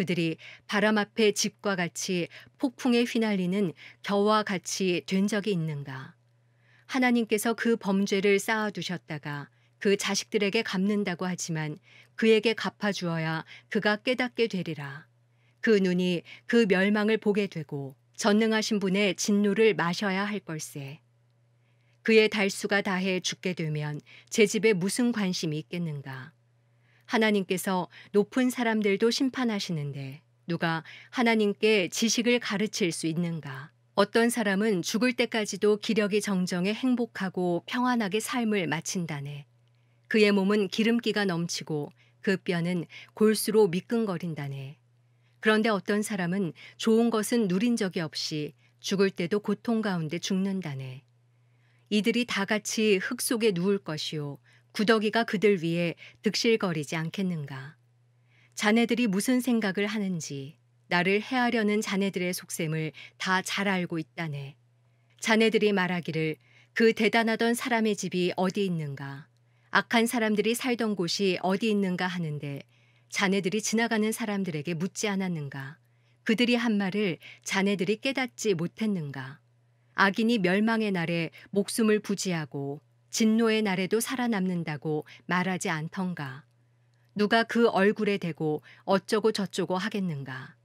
그들이 바람 앞에 집과 같이 폭풍에 휘날리는 겨와 같이 된 적이 있는가? 하나님께서 그 범죄를 쌓아두셨다가 그 자식들에게 갚는다고 하지만 그에게 갚아주어야 그가 깨닫게 되리라. 그 눈이 그 멸망을 보게 되고 전능하신 분의 진노를 마셔야 할 걸세. 그의 달수가 다해 죽게 되면 제 집에 무슨 관심이 있겠는가? 하나님께서 높은 사람들도 심판하시는데 누가 하나님께 지식을 가르칠 수 있는가? 어떤 사람은 죽을 때까지도 기력이 정정해 행복하고 평안하게 삶을 마친다네. 그의 몸은 기름기가 넘치고 그 뼈는 골수로 미끈거린다네. 그런데 어떤 사람은 좋은 것은 누린 적이 없이 죽을 때도 고통 가운데 죽는다네. 이들이 다 같이 흙 속에 누울 것이요 구더기가 그들 위에 득실거리지 않겠는가. 자네들이 무슨 생각을 하는지 나를 해하려는 자네들의 속셈을 다 잘 알고 있다네. 자네들이 말하기를 그 대단하던 사람의 집이 어디 있는가, 악한 사람들이 살던 곳이 어디 있는가 하는데 자네들이 지나가는 사람들에게 묻지 않았는가? 그들이 한 말을 자네들이 깨닫지 못했는가? 악인이 멸망의 날에 목숨을 부지하고 진노의 날에도 살아남는다고 말하지 않던가? 누가 그 얼굴에 대고 어쩌고 저쩌고 하겠는가?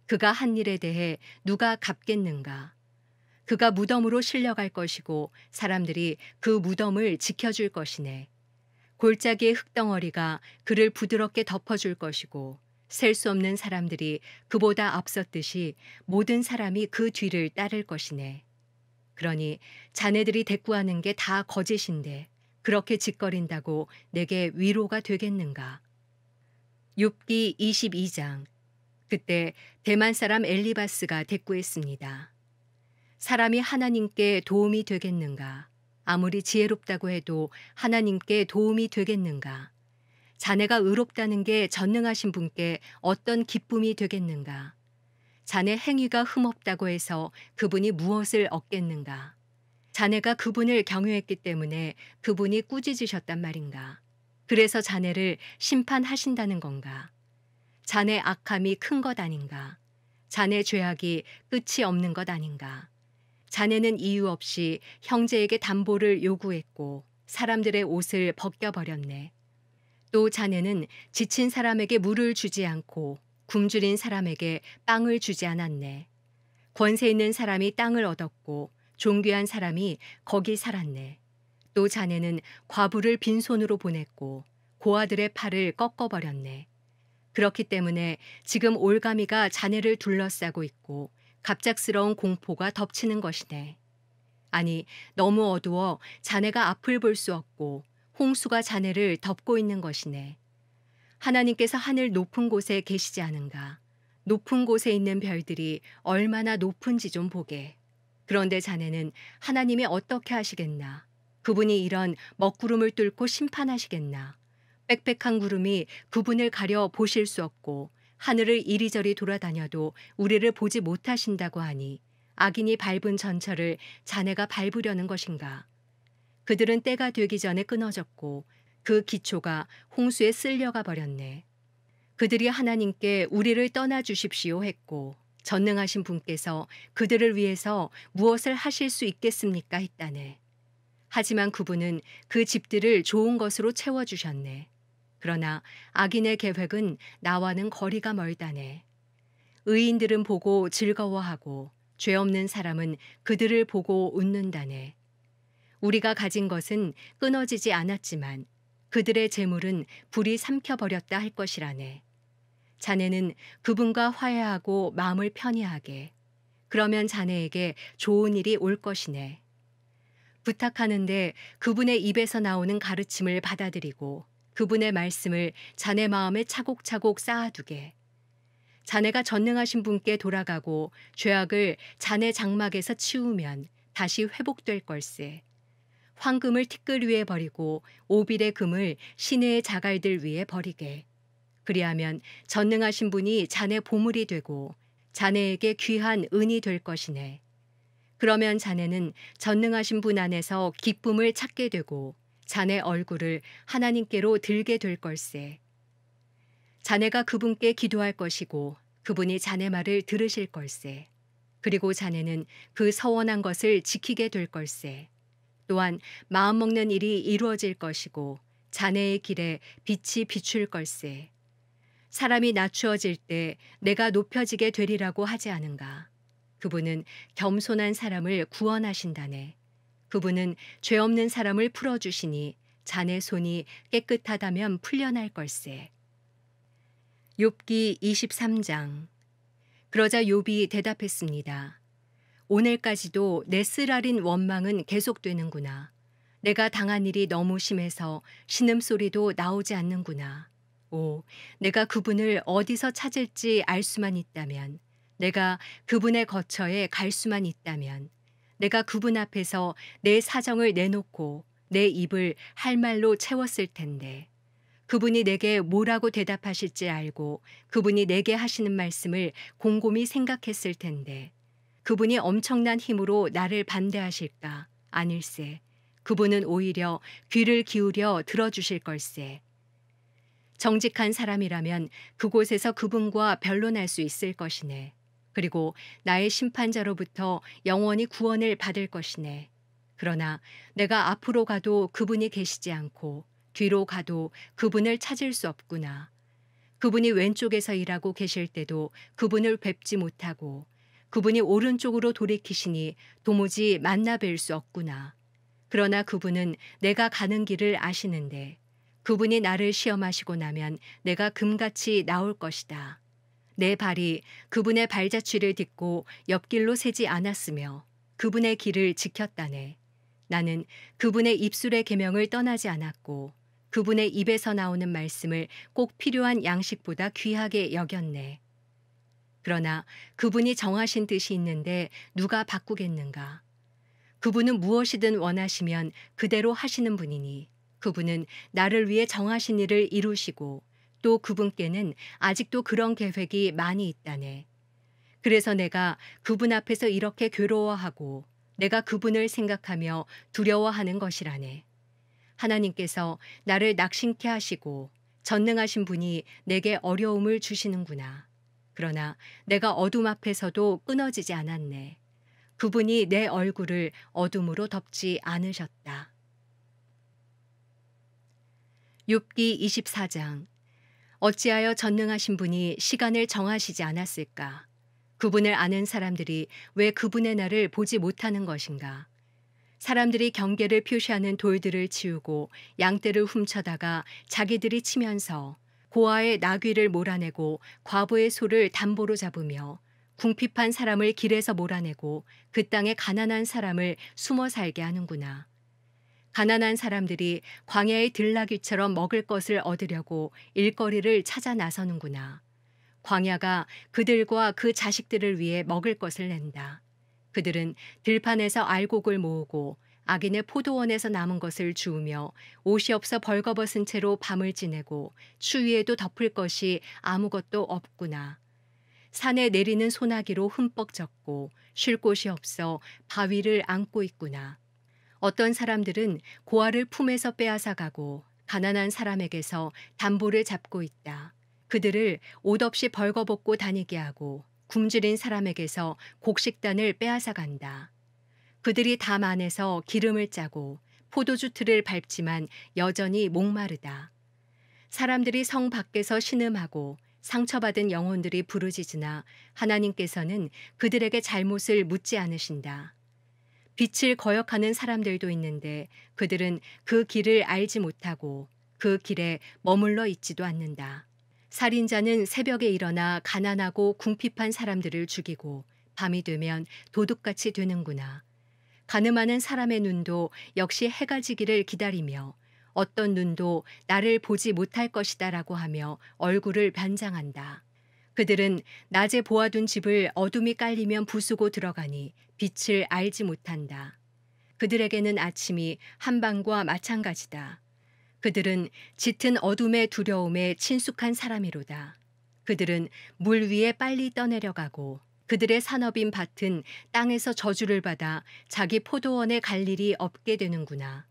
그가 한 일에 대해 누가 갚겠는가? 그가 무덤으로 실려갈 것이고 사람들이 그 무덤을 지켜줄 것이네. 골짜기의 흙덩어리가 그를 부드럽게 덮어줄 것이고 셀 수 없는 사람들이 그보다 앞섰듯이 모든 사람이 그 뒤를 따를 것이네. 그러니 자네들이 대꾸하는 게 다 거짓인데 그렇게 짓거린다고 내게 위로가 되겠는가? 욥기 22장. 그때 대만 사람 엘리바스가 대꾸했습니다. 사람이 하나님께 도움이 되겠는가? 아무리 지혜롭다고 해도 하나님께 도움이 되겠는가? 자네가 의롭다는 게 전능하신 분께 어떤 기쁨이 되겠는가? 자네 행위가 흠없다고 해서 그분이 무엇을 얻겠는가? 자네가 그분을 경외했기 때문에 그분이 꾸짖으셨단 말인가? 그래서 자네를 심판하신다는 건가? 자네 악함이 큰 것 아닌가? 자네 죄악이 끝이 없는 것 아닌가? 자네는 이유 없이 형제에게 담보를 요구했고 사람들의 옷을 벗겨버렸네. 또 자네는 지친 사람에게 물을 주지 않고 굶주린 사람에게 빵을 주지 않았네. 권세 있는 사람이 땅을 얻었고 존귀한 사람이 거기 살았네. 또 자네는 과부를 빈손으로 보냈고 고아들의 팔을 꺾어버렸네. 그렇기 때문에 지금 올가미가 자네를 둘러싸고 있고 갑작스러운 공포가 덮치는 것이네. 아니, 너무 어두워 자네가 앞을 볼 수 없고 홍수가 자네를 덮고 있는 것이네. 하나님께서 하늘 높은 곳에 계시지 않은가? 높은 곳에 있는 별들이 얼마나 높은지 좀 보게. 그런데 자네는 하나님이 어떻게 하시겠나? 그분이 이런 먹구름을 뚫고 심판하시겠나? 빽빽한 구름이 그분을 가려 보실 수 없고 하늘을 이리저리 돌아다녀도 우리를 보지 못하신다고 하니 악인이 밟은 전철을 자네가 밟으려는 것인가? 그들은 때가 되기 전에 끊어졌고 그 기초가 홍수에 쓸려가 버렸네. 그들이 하나님께 우리를 떠나 주십시오 했고 전능하신 분께서 그들을 위해서 무엇을 하실 수 있겠습니까 했다네. 하지만 그분은 그 집들을 좋은 것으로 채워주셨네. 그러나 악인의 계획은 나와는 거리가 멀다네. 의인들은 보고 즐거워하고 죄 없는 사람은 그들을 보고 웃는다네. 우리가 가진 것은 끊어지지 않았지만 그들의 재물은 불이 삼켜버렸다 할 것이라네. 자네는 그분과 화해하고 마음을 편히하게. 그러면 자네에게 좋은 일이 올 것이네. 부탁하는데 그분의 입에서 나오는 가르침을 받아들이고 그분의 말씀을 자네 마음에 차곡차곡 쌓아두게. 자네가 전능하신 분께 돌아가고 죄악을 자네 장막에서 치우면 다시 회복될 걸세. 황금을 티끌 위에 버리고 오빌의 금을 시내의 자갈들 위에 버리게. 그리하면 전능하신 분이 자네 보물이 되고 자네에게 귀한 은이 될 것이네. 그러면 자네는 전능하신 분 안에서 기쁨을 찾게 되고 자네 얼굴을 하나님께로 들게 될 걸세. 자네가 그분께 기도할 것이고 그분이 자네 말을 들으실 걸세. 그리고 자네는 그 서원한 것을 지키게 될 걸세. 또한 마음먹는 일이 이루어질 것이고 자네의 길에 빛이 비출 걸세. 사람이 낮추어질 때 내가 높여지게 되리라고 하지 않은가. 그분은 겸손한 사람을 구원하신다네. 그분은 죄 없는 사람을 풀어주시니 자네 손이 깨끗하다면 풀려날 걸세. 욥기 23장. 그러자 욥이 대답했습니다. 오늘까지도 내 쓰라린 원망은 계속되는구나. 내가 당한 일이 너무 심해서 신음소리도 나오지 않는구나. 오, 내가 그분을 어디서 찾을지 알 수만 있다면, 내가 그분의 거처에 갈 수만 있다면, 내가 그분 앞에서 내 사정을 내놓고 내 입을 할 말로 채웠을 텐데, 그분이 내게 뭐라고 대답하실지 알고 그분이 내게 하시는 말씀을 곰곰이 생각했을 텐데, 그분이 엄청난 힘으로 나를 반대하실까? 아닐세. 그분은 오히려 귀를 기울여 들어주실 걸세. 정직한 사람이라면 그곳에서 그분과 변론할 수 있을 것이네. 그리고 나의 심판자로부터 영원히 구원을 받을 것이네. 그러나 내가 앞으로 가도 그분이 계시지 않고 뒤로 가도 그분을 찾을 수 없구나. 그분이 왼쪽에서 일하고 계실 때도 그분을 뵙지 못하고 그분이 오른쪽으로 돌이키시니 도무지 만나 뵐 수 없구나. 그러나 그분은 내가 가는 길을 아시는데 그분이 나를 시험하시고 나면 내가 금같이 나올 것이다. 내 발이 그분의 발자취를 딛고 옆길로 새지 않았으며 그분의 길을 지켰다네. 나는 그분의 입술의 계명을 떠나지 않았고 그분의 입에서 나오는 말씀을 꼭 필요한 양식보다 귀하게 여겼네. 그러나 그분이 정하신 뜻이 있는데 누가 바꾸겠는가? 그분은 무엇이든 원하시면 그대로 하시는 분이니 그분은 나를 위해 정하신 일을 이루시고 또 그분께는 아직도 그런 계획이 많이 있다네. 그래서 내가 그분 앞에서 이렇게 괴로워하고 내가 그분을 생각하며 두려워하는 것이라네. 하나님께서 나를 낙심케 하시고 전능하신 분이 내게 어려움을 주시는구나. 그러나 내가 어둠 앞에서도 끊어지지 않았네. 그분이 내 얼굴을 어둠으로 덮지 않으셨다. 욥기 24장. 어찌하여 전능하신 분이 시간을 정하시지 않았을까? 그분을 아는 사람들이 왜 그분의 날을 보지 못하는 것인가? 사람들이 경계를 표시하는 돌들을 치우고 양떼를 훔쳐다가 자기들이 치면서 고아의 나귀를 몰아내고 과부의 소를 담보로 잡으며 궁핍한 사람을 길에서 몰아내고 그 땅에 가난한 사람을 숨어 살게 하는구나. 가난한 사람들이 광야의 들나귀처럼 먹을 것을 얻으려고 일거리를 찾아 나서는구나. 광야가 그들과 그 자식들을 위해 먹을 것을 낸다. 그들은 들판에서 알곡을 모으고 악인의 포도원에서 남은 것을 주우며 옷이 없어 벌거벗은 채로 밤을 지내고 추위에도 덮을 것이 아무것도 없구나. 산에 내리는 소나기로 흠뻑 젖고 쉴 곳이 없어 바위를 안고 있구나. 어떤 사람들은 고아를 품에서 빼앗아가고 가난한 사람에게서 담보를 잡고 있다. 그들을 옷 없이 벌거벗고 다니게 하고 굶주린 사람에게서 곡식단을 빼앗아간다. 그들이 담 안에서 기름을 짜고 포도주 틀을 밟지만 여전히 목마르다. 사람들이 성 밖에서 신음하고 상처받은 영혼들이 부르짖으나 하나님께서는 그들에게 잘못을 묻지 않으신다. 빛을 거역하는 사람들도 있는데 그들은 그 길을 알지 못하고 그 길에 머물러 있지도 않는다. 살인자는 새벽에 일어나 가난하고 궁핍한 사람들을 죽이고 밤이 되면 도둑같이 되는구나. 가늠하는 사람의 눈도 역시 해가 지기를 기다리며 어떤 눈도 나를 보지 못할 것이다라고 하며 얼굴을 변장한다. 그들은 낮에 보아둔 집을 어둠이 깔리면 부수고 들어가니 빛을 알지 못한다. 그들에게는 아침이 한밤과 마찬가지다. 그들은 짙은 어둠의 두려움에 친숙한 사람이로다. 그들은 물 위에 빨리 떠내려가고 그들의 산업인 밭은 땅에서 저주를 받아 자기 포도원에 갈 일이 없게 되는구나.